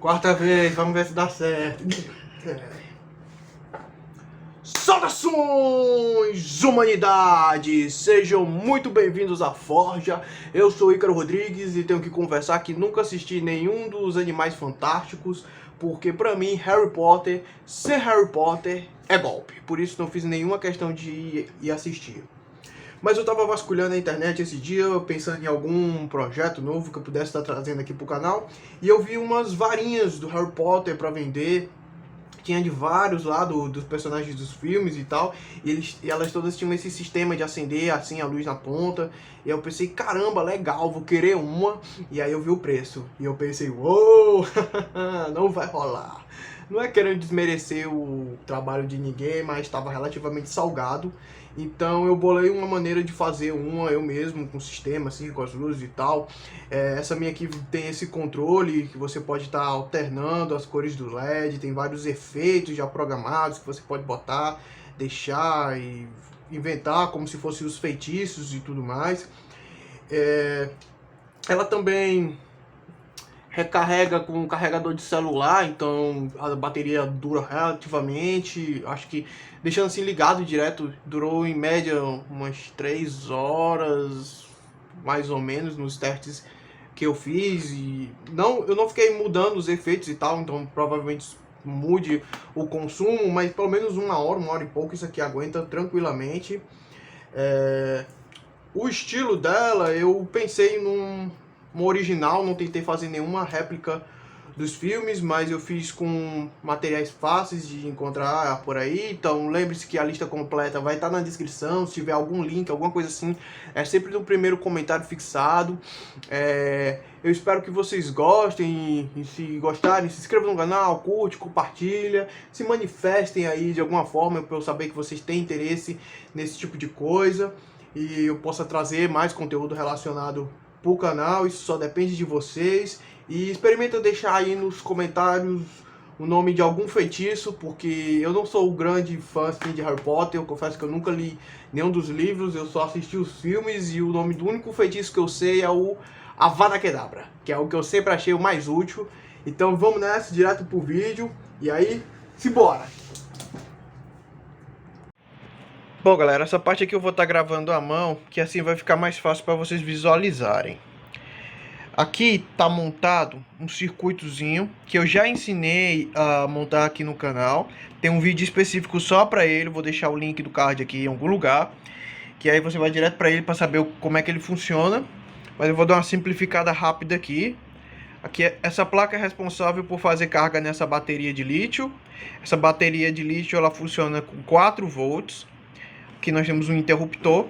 Quarta vez, vamos ver se dá certo. Saudações, humanidade! Sejam muito bem-vindos à Forja. Eu sou Ícaro Rodrigues e tenho que confessar que nunca assisti nenhum dos Animais Fantásticos, porque pra mim ser Harry Potter é golpe. Por isso não fiz nenhuma questão de ir assistir. Mas eu tava vasculhando a internet esse dia, pensando em algum projeto novo que eu pudesse estar trazendo aqui pro canal, e eu vi umas varinhas do Harry Potter pra vender. Tinha de vários lá dos personagens dos filmes e tal, e elas todas tinham esse sistema de acender assim a luz na ponta. E eu pensei, caramba, legal, vou querer uma. E aí eu vi o preço e eu pensei, uou, não vai rolar. Não é querendo desmerecer o trabalho de ninguém, mas estava relativamente salgado. Então eu bolei uma maneira de fazer uma eu mesmo, com o sistema, assim, com as luzes e tal. Essa minha aqui tem esse controle que você pode estar alternando as cores do LED, tem vários efeitos já programados que você pode botar, deixar e inventar como se fossem os feitiços e tudo mais. Ela também recarrega com um carregador de celular, então a bateria dura relativamente, acho que deixando assim ligado direto, durou em média umas 3 horas, mais ou menos, nos testes que eu fiz. E eu não fiquei mudando os efeitos e tal, então provavelmente mude o consumo, mas pelo menos uma hora e pouco isso aqui aguenta tranquilamente. O estilo dela, eu pensei num original, não tentei fazer nenhuma réplica dos filmes, mas eu fiz com materiais fáceis de encontrar por aí. Então lembre-se que a lista completa vai estar na descrição. Se tiver algum link, alguma coisa assim, é sempre no primeiro comentário fixado. Eu espero que vocês gostem, e se gostarem, se inscrevam no canal, curte, compartilha, se manifestem aí de alguma forma para eu saber que vocês têm interesse nesse tipo de coisa e eu possa trazer mais conteúdo relacionado pro canal. Isso só depende de vocês. E experimenta deixar aí nos comentários o nome de algum feitiço, porque eu não sou um grande fã assim, de Harry Potter. Eu confesso que eu nunca li nenhum dos livros, eu só assisti os filmes, e o nome do único feitiço que eu sei é o Avada Kedavra, que é o que eu sempre achei o mais útil. Então vamos nessa, direto pro vídeo, e aí, simbora! Bom, galera, essa parte aqui eu vou estar gravando à mão, que assim vai ficar mais fácil para vocês visualizarem. Aqui tá montado um circuitozinho que eu já ensinei a montar aqui no canal. Tem um vídeo específico só para ele, vou deixar o link do card aqui em algum lugar, que aí você vai direto para ele para saber como é que ele funciona. Mas eu vou dar uma simplificada rápida aqui. Essa placa é responsável por fazer carga nessa bateria de lítio. Essa bateria de lítio ela funciona com 4 volts. Aqui nós temos um interruptor.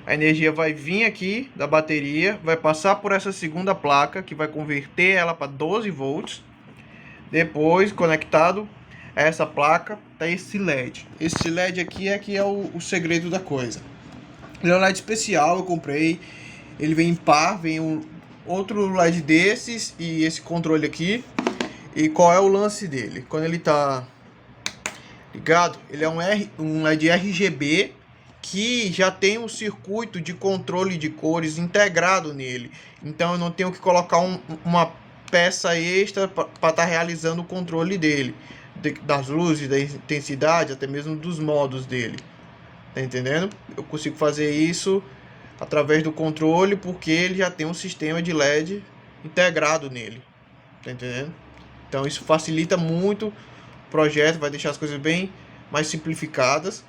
A energia vai vir aqui da bateria, vai passar por essa segunda placa, que vai converter ela para 12 volts. Depois, conectado a essa placa, tá esse LED. Esse LED aqui é o segredo da coisa. Ele é um LED especial, eu comprei. Ele vem em par, vem outro LED desses e esse controle aqui. E qual é o lance dele? Quando ele tá ligado, ele é um LED RGB, que já tem um circuito de controle de cores integrado nele. Então eu não tenho que colocar uma peça extra para estar realizando o controle dele, das luzes, da intensidade, até mesmo dos modos dele. Tá entendendo? Eu consigo fazer isso através do controle, porque ele já tem um sistema de LED integrado nele. Tá entendendo? Então isso facilita muito o projeto, vai deixar as coisas bem mais simplificadas.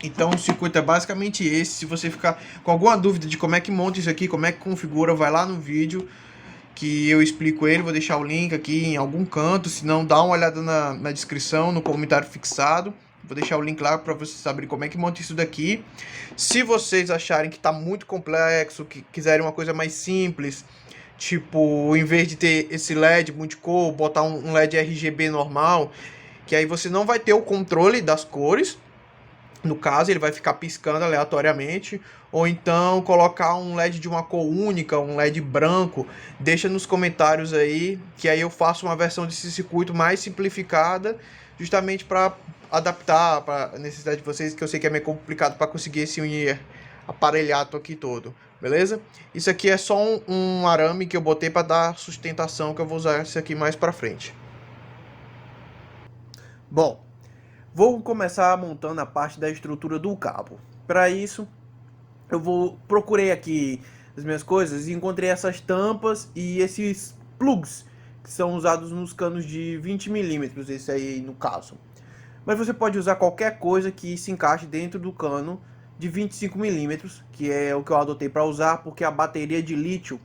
Então o circuito é basicamente esse. Se você ficar com alguma dúvida de como é que monta isso aqui, como é que configura, vai lá no vídeo que eu explico ele. Vou deixar o link aqui em algum canto, se não, dá uma olhada na descrição, no comentário fixado. Vou deixar o link lá para vocês saberem como é que monta isso daqui. Se acharem que está muito complexo, que quiserem uma coisa mais simples, tipo, em vez de ter esse LED multicor, botar um LED RGB normal, que aí você não vai ter o controle das cores. No caso, ele vai ficar piscando aleatoriamente. Ou então colocar um LED de uma cor única, um LED branco. Deixa nos comentários aí, que aí eu faço uma versão desse circuito mais simplificada, justamente para adaptar para a necessidade de vocês, que eu sei que é meio complicado para conseguir esse aparelhado aqui todo. beleza? Isso aqui é só um arame que eu botei para dar sustentação, que eu vou usar isso aqui mais para frente. Bom, vou começar montando a parte da estrutura do cabo. Para isso, procurei aqui as minhas coisas e encontrei essas tampas e esses plugs que são usados nos canos de 20 milímetros, esse aí no caso. Mas você pode usar qualquer coisa que se encaixe dentro do cano de 25 milímetros, que é o que eu adotei para usar, porque a bateria de lítio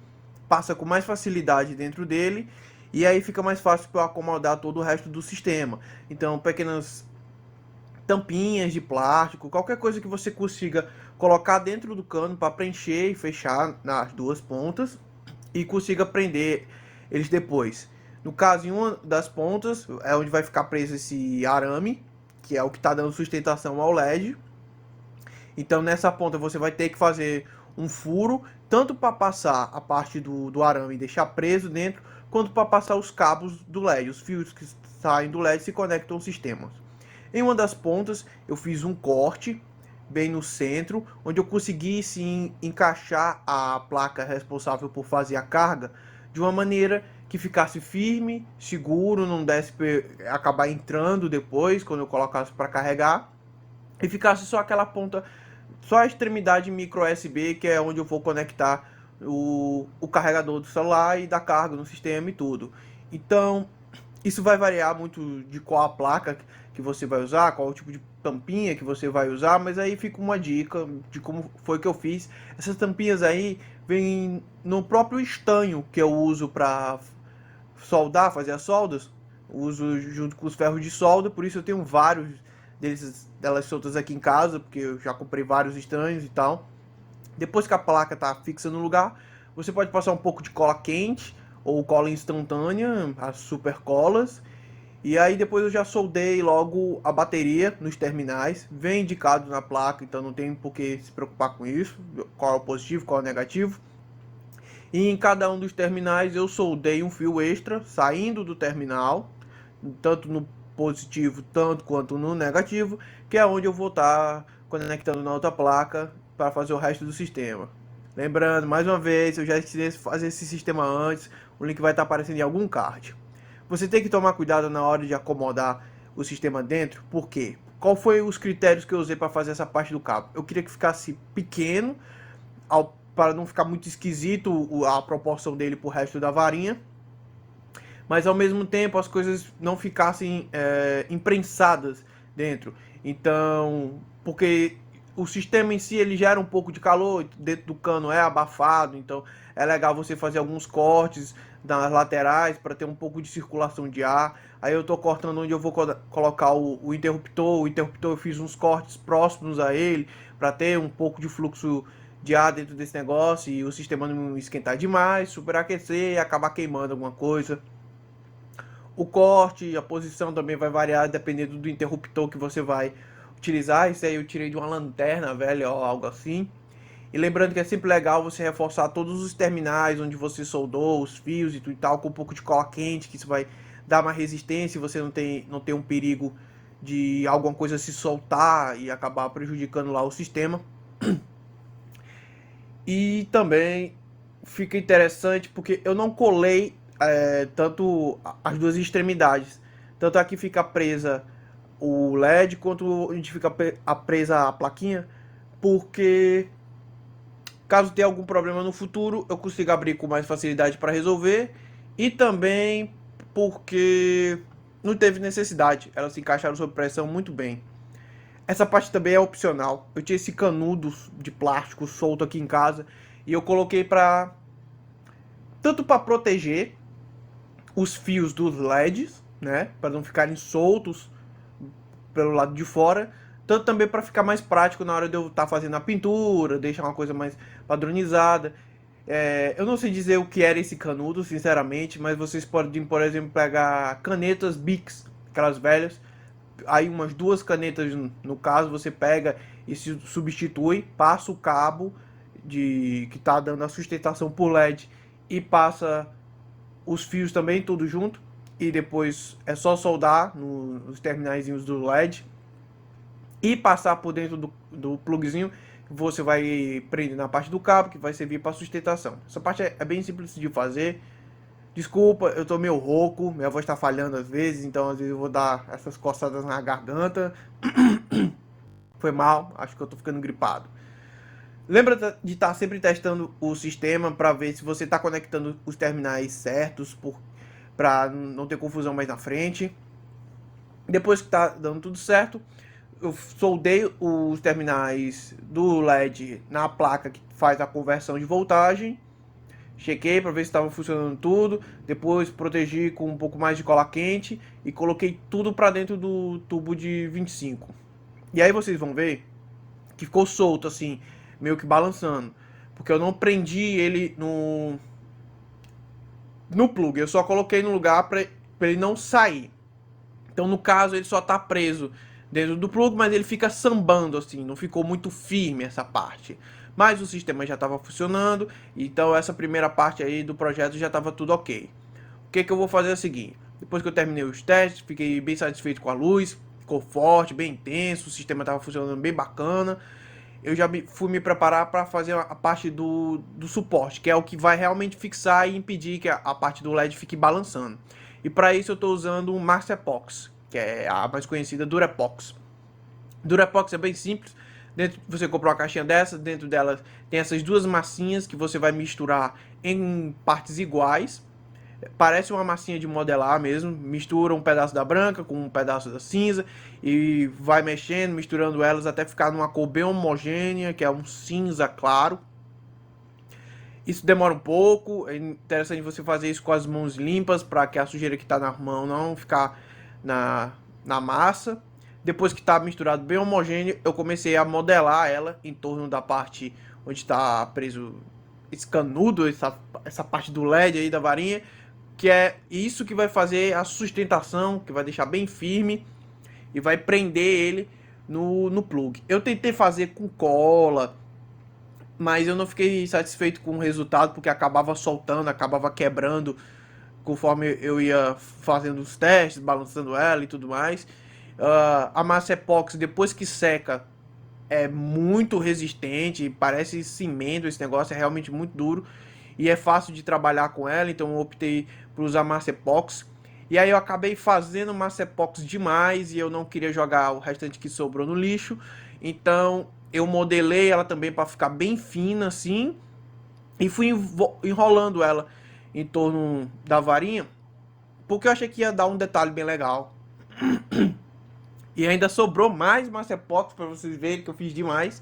passa com mais facilidade dentro dele e aí fica mais fácil para acomodar todo o resto do sistema. Então, pequenas tampinhas de plástico, qualquer coisa que você consiga colocar dentro do cano para preencher e fechar nas duas pontas e consiga prender eles depois. No caso, em uma das pontas é onde vai ficar preso esse arame, que é o que está dando sustentação ao LED. Então nessa ponta você vai ter que fazer um furo, tanto para passar a parte do arame e deixar preso dentro, quanto para passar os cabos do LED. Os fios que saem do LED se conectam aos sistemas. Em uma das pontas eu fiz um corte bem no centro, onde eu consegui sim encaixar a placa responsável por fazer a carga de uma maneira que ficasse firme, seguro, não desse acabar entrando depois quando eu colocasse para carregar, e ficasse só aquela ponta, só a extremidade micro USB, que é onde eu vou conectar o carregador do celular e dar carga no sistema e tudo. Então isso vai variar muito de qual a placa que você vai usar, qual o tipo de tampinha que você vai usar, mas aí fica uma dica de como foi que eu fiz. Essas tampinhas aí vêm no próprio estanho que eu uso para soldar, fazer as soldas. Uso junto com os ferros de solda, por isso eu tenho vários delas soltas aqui em casa, porque eu já comprei vários estanhos e tal. Depois que a placa está fixa no lugar, você pode passar um pouco de cola quente ou cola instantânea, as super colas. E aí depois eu já soldei logo a bateria nos terminais, vem indicado na placa, então não tem por que se preocupar com isso, qual é o positivo, qual é o negativo. E em cada um dos terminais eu soldei um fio extra saindo do terminal, tanto no positivo tanto quanto no negativo, que é onde eu vou estar conectando na outra placa para fazer o resto do sistema. Lembrando, mais uma vez, eu já ensinei a fazer esse sistema antes, o link vai estar aparecendo em algum card. Você tem que tomar cuidado na hora de acomodar o sistema dentro, por quê? Qual foi os critérios que eu usei para fazer essa parte do cabo? Eu queria que ficasse pequeno, para não ficar muito esquisito a proporção dele para o resto da varinha, mas ao mesmo tempo as coisas não ficassem imprensadas dentro. Então, porque o sistema em si ele gera um pouco de calor, dentro do cano é abafado, então é legal você fazer alguns cortes nas laterais para ter um pouco de circulação de ar. Aí eu estou cortando onde eu vou colocar o interruptor. O interruptor eu fiz uns cortes próximos a ele para ter um pouco de fluxo de ar dentro desse negócio e o sistema não esquentar demais, superaquecer e acabar queimando alguma coisa. O corte, a posição também vai variar dependendo do interruptor que você vai utilizar. Isso aí eu tirei de uma lanterna velha ou algo assim. E lembrando que é sempre legal você reforçar todos os terminais onde você soldou os fios e tudo e tal, com um pouco de cola quente, que isso vai dar uma resistência e você não tem um perigo de alguma coisa se soltar e acabar prejudicando lá o sistema. E também fica interessante porque eu não colei tanto as duas extremidades. Tanto aqui fica presa o LED quanto a gente fica presa a plaquinha, porque caso tenha algum problema no futuro, eu consigo abrir com mais facilidade para resolver. E também porque não teve necessidade, elas se encaixaram sob pressão muito bem. Essa parte também é opcional. Eu tinha esse canudo de plástico solto aqui em casa e eu coloquei para tanto para proteger os fios dos LEDs, né, para não ficarem soltos pelo lado de fora, tanto também para ficar mais prático na hora de eu estar fazendo a pintura, deixar uma coisa mais padronizada. Eu não sei dizer o que era esse canudo, sinceramente, mas vocês podem, por exemplo, pegar canetas Bics, aquelas velhas, aí umas duas canetas no caso, você pega e se substitui, passa o cabo que está dando a sustentação por LED e passa os fios também tudo junto, e depois é só soldar nos terminaizinhos do LED e passar por dentro do plugzinho, você vai prender na parte do cabo, que vai servir para sustentação. Essa parte é bem simples de fazer. Desculpa, eu tô meio rouco, minha voz tá falhando às vezes, então às vezes eu vou dar essas coçadas na garganta. Foi mal, acho que eu tô ficando gripado. Lembra de estar sempre testando o sistema para ver se você está conectando os terminais certos, para não ter confusão mais na frente. Depois que está dando tudo certo, eu soldei os terminais do LED na placa que faz a conversão de voltagem. Chequei para ver se estava funcionando tudo. Depois protegi com um pouco mais de cola quente e coloquei tudo para dentro do tubo de 25. E aí vocês vão ver que ficou solto assim, meio que balançando, porque eu não prendi ele no plug, eu só coloquei no lugar para ele não sair. Então no caso ele só tá preso dentro do plug, mas ele fica sambando assim, não ficou muito firme essa parte. Mas o sistema já estava funcionando, então essa primeira parte aí do projeto já estava tudo ok. O que eu vou fazer é o seguinte: depois que eu terminei os testes, fiquei bem satisfeito com a luz, ficou forte, bem intenso, o sistema estava funcionando bem bacana. Eu já fui me preparar para fazer a parte do suporte, que é o que vai realmente fixar e impedir que a parte do LED fique balançando. E para isso eu estou usando um Masterbox, que é a mais conhecida Durepox. Durepox é bem simples. Dentro, você comprou uma caixinha dessa, dentro dela tem essas duas massinhas que você vai misturar em partes iguais. Parece uma massinha de modelar mesmo. Mistura um pedaço da branca com um pedaço da cinza e vai mexendo, misturando elas até ficar numa cor bem homogênea, que é um cinza claro. Isso demora um pouco, é interessante você fazer isso com as mãos limpas para que a sujeira que está na mão não ficar na massa. Depois que está misturado bem homogêneo, eu comecei a modelar ela em torno da parte onde está preso esse canudo, essa parte do LED aí da varinha, que é isso que vai fazer a sustentação, que vai deixar bem firme e vai prender ele no plug. Eu tentei fazer com cola, mas eu não fiquei satisfeito com o resultado, porque acabava soltando, acabava quebrando conforme eu ia fazendo os testes, balançando ela e tudo mais. A massa epóxi, depois que seca, é muito resistente, parece cimento, esse negócio é realmente muito duro e é fácil de trabalhar com ela, então eu optei por usar massa epóxi. E aí eu acabei fazendo massa epóxi demais e eu não queria jogar o restante que sobrou no lixo, então eu modelei ela também para ficar bem fina assim e fui enrolando ela em torno da varinha, porque eu achei que ia dar um detalhe bem legal. E ainda sobrou mais massa epóxi para vocês verem que eu fiz demais.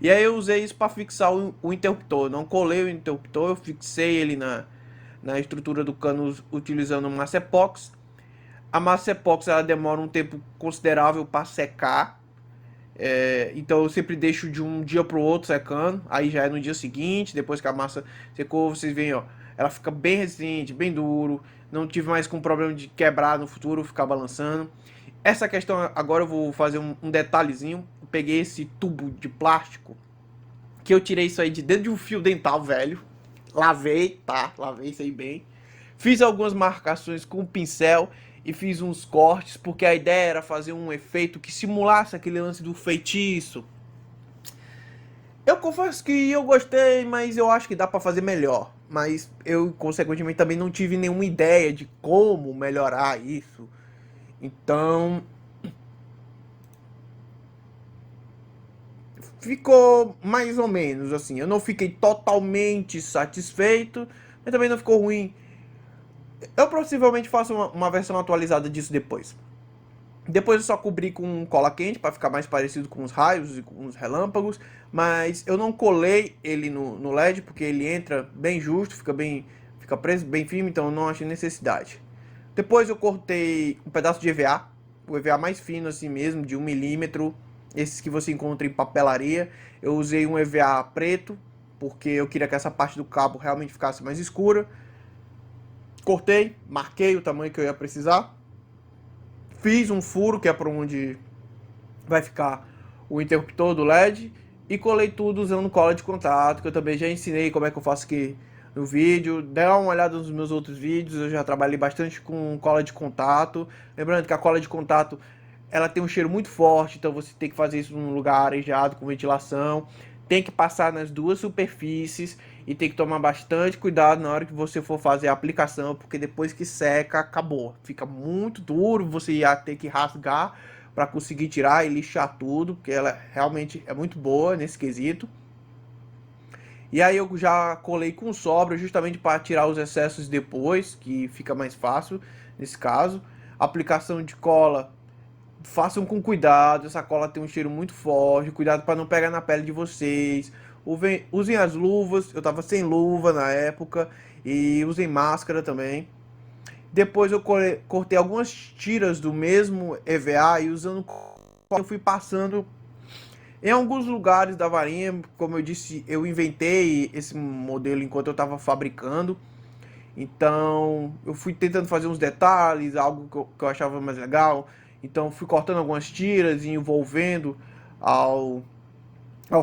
E aí eu usei isso para fixar o interruptor. Não colei o interruptor, eu fixei ele na estrutura do cano utilizando massa epóxi. A massa epóxi ela demora um tempo considerável para secar. Então eu sempre deixo de um dia para o outro secando. Aí já é no dia seguinte, depois que a massa secou, vocês veem, ó, ela fica bem resistente, bem duro. Não tive mais com problema de quebrar no futuro, ficar balançando. Essa questão, agora eu vou fazer um detalhezinho. Eu peguei esse tubo de plástico, que eu tirei isso aí de dentro de um fio dental velho. Lavei, tá? Lavei isso aí bem. Fiz algumas marcações com o pincel e fiz uns cortes, porque a ideia era fazer um efeito que simulasse aquele lance do feitiço. Eu confesso que eu gostei, mas eu acho que dá pra fazer melhor. Mas eu, consequentemente, também não tive nenhuma ideia de como melhorar isso. Então, ficou mais ou menos assim. Eu não fiquei totalmente satisfeito, mas também não ficou ruim. Eu possivelmente faço uma versão atualizada disso depois. Depois eu só cobri com cola quente para ficar mais parecido com os raios e com os relâmpagos, mas eu não colei ele no LED porque ele entra bem justo, fica preso bem firme, então eu não achei necessidade. Depois eu cortei um pedaço de EVA, o EVA mais fino assim mesmo, de 1 milímetro, esses que você encontra em papelaria. Eu usei um EVA preto, porque eu queria que essa parte do cabo realmente ficasse mais escura. Cortei, marquei o tamanho que eu ia precisar. Fiz um furo, que é para onde vai ficar o interruptor do LED. E colei tudo usando cola de contato, que eu também já ensinei como é que eu faço aqui no vídeo. Dá uma olhada nos meus outros vídeos, eu já trabalhei bastante com cola de contato. Lembrando que a cola de contato, ela tem um cheiro muito forte, então você tem que fazer isso num lugar arejado, com ventilação. tem que passar nas duas superfícies e tem que tomar bastante cuidado na hora que você for fazer a aplicação, porque depois que seca, acabou. Fica muito duro, você ia ter que rasgar para conseguir tirar e lixar tudo, porque ela realmente é muito boa nesse quesito. E aí eu já colei com sobra, justamente para tirar os excessos depois, que fica mais fácil nesse caso. Aplicação de cola, façam com cuidado, essa cola tem um cheiro muito forte, cuidado para não pegar na pele de vocês. Usem as luvas, eu tava sem luva na época, e usem máscara também. Depois eu cortei algumas tiras do mesmo EVA e usando eu fui passando em alguns lugares da varinha. Como eu disse, eu inventei esse modelo enquanto eu estava fabricando. Então eu fui tentando fazer uns detalhes, algo que eu achava mais legal. Então fui cortando algumas tiras e envolvendo ao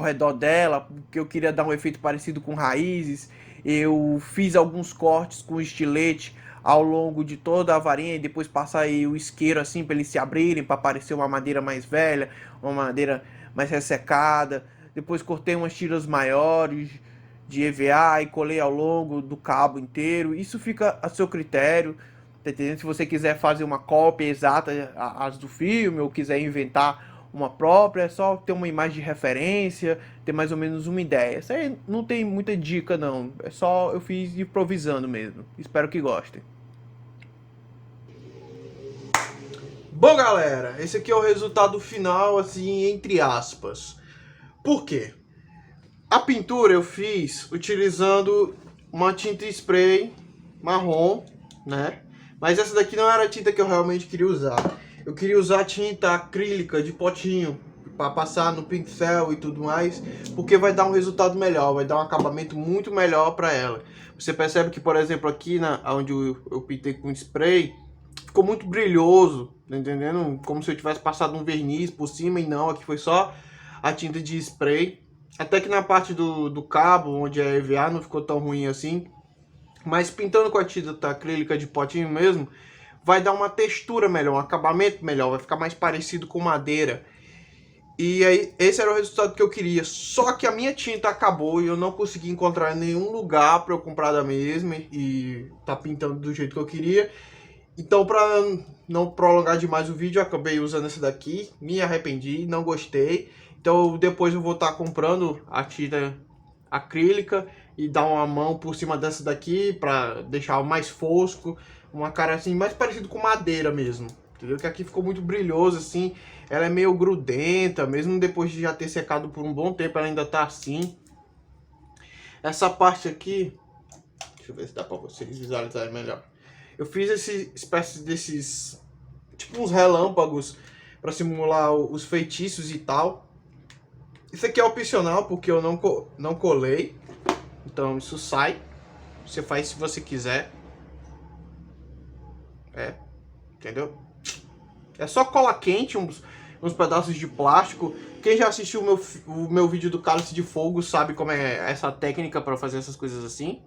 redor dela, porque eu queria dar um efeito parecido com raízes. Eu fiz alguns cortes com estilete ao longo de toda a varinha e depois passei o isqueiro assim para eles se abrirem, para parecer uma madeira mais velha, uma madeira mais ressecada. Depois cortei umas tiras maiores de EVA e colei ao longo do cabo inteiro. Isso fica a seu critério, tá entendendo? Se você quiser fazer uma cópia exata as do filme ou quiser inventar uma própria, é só ter uma imagem de referência, ter mais ou menos uma ideia. Isso aí não tem muita dica não, é só eu fiz improvisando mesmo. Espero que gostem. Bom, galera, esse aqui é o resultado final, assim, entre aspas. Por quê? A pintura eu fiz utilizando uma tinta spray marrom, né? Mas essa daqui não era a tinta que eu realmente queria usar. Eu queria usar tinta acrílica de potinho para passar no pincel e tudo mais, porque vai dar um resultado melhor, vai dar um acabamento muito melhor para ela. Você percebe que, por exemplo, aqui onde eu pintei com spray, ficou muito brilhoso, tá entendendo? Como se eu tivesse passado um verniz por cima, e não, aqui foi só a tinta de spray. Até que na parte do cabo, onde é EVA, não ficou tão ruim assim. Mas pintando com a tinta acrílica de potinho mesmo, vai dar uma textura melhor, um acabamento melhor, vai ficar mais parecido com madeira. E aí, esse era o resultado que eu queria. Só que a minha tinta acabou e eu não consegui encontrar nenhum lugar para eu comprar da mesma e tá pintando do jeito que eu queria. Então, para não prolongar demais o vídeo, eu acabei usando essa daqui, me arrependi, não gostei. Então, depois eu vou estar comprando a tinta acrílica e dar uma mão por cima dessa daqui para deixar mais fosco, uma cara assim mais parecido com madeira mesmo, entendeu? Que aqui ficou muito brilhoso assim, ela é meio grudenta, mesmo depois de já ter secado por um bom tempo, ela ainda tá assim. Essa parte aqui, deixa eu ver se dá para vocês visualizarem melhor. Eu fiz esse espécie desses, tipo uns relâmpagos para simular os feitiços e tal. Isso aqui é opcional porque eu não colei, então isso sai. Você faz se você quiser. Entendeu? É só cola quente, uns pedaços de plástico. Quem já assistiu o meu vídeo do Cálice de Fogo sabe como é essa técnica para fazer essas coisas assim.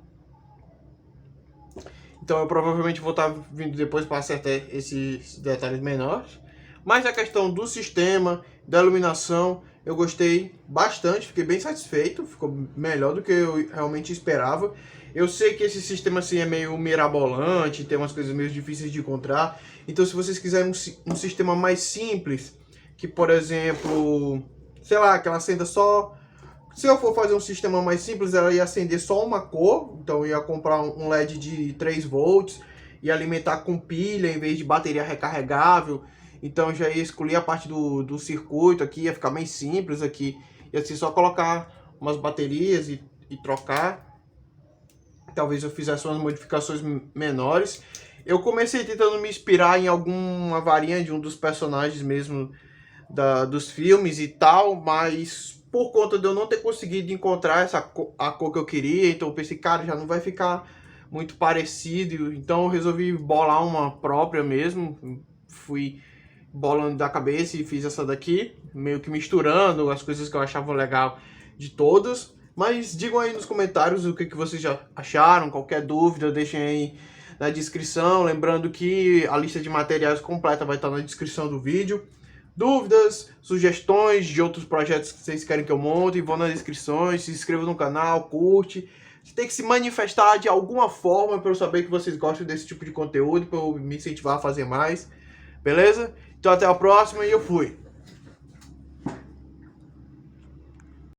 Então eu provavelmente vou estar vindo depois para acertar esses detalhes menores. Mas a questão do sistema, da iluminação, eu gostei bastante, fiquei bem satisfeito, ficou melhor do que eu realmente esperava. Eu sei que esse sistema assim é meio mirabolante, tem umas coisas meio difíceis de encontrar. Então se vocês quiserem um sistema mais simples, que por exemplo, sei lá, que ela acenda só... Se eu for fazer um sistema mais simples, ela ia acender só uma cor, então eu ia comprar um LED de 3 volts e alimentar com pilha em vez de bateria recarregável. Então já ia excluir a parte do circuito aqui, ia ficar bem simples aqui. Ia ser só colocar umas baterias e trocar. Talvez eu fizesse umas modificações menores. Eu comecei tentando me inspirar em alguma varinha de um dos personagens mesmo dos filmes e tal, mas por conta de eu não ter conseguido encontrar a cor que eu queria, então eu pensei, cara, já não vai ficar muito parecido, então eu resolvi bolar uma própria mesmo. Fui bolando da cabeça e fiz essa daqui, meio que misturando as coisas que eu achava legal de todas. Mas digam aí nos comentários o que vocês já acharam, qualquer dúvida deixem aí na descrição, lembrando que a lista de materiais completa vai estar na descrição do vídeo. Dúvidas, sugestões de outros projetos que vocês querem que eu monte, vão nas descrições, se inscreva no canal, curte. Você tem que se manifestar de alguma forma para eu saber que vocês gostam desse tipo de conteúdo, para eu me incentivar a fazer mais. Beleza? Então até a próxima e eu fui.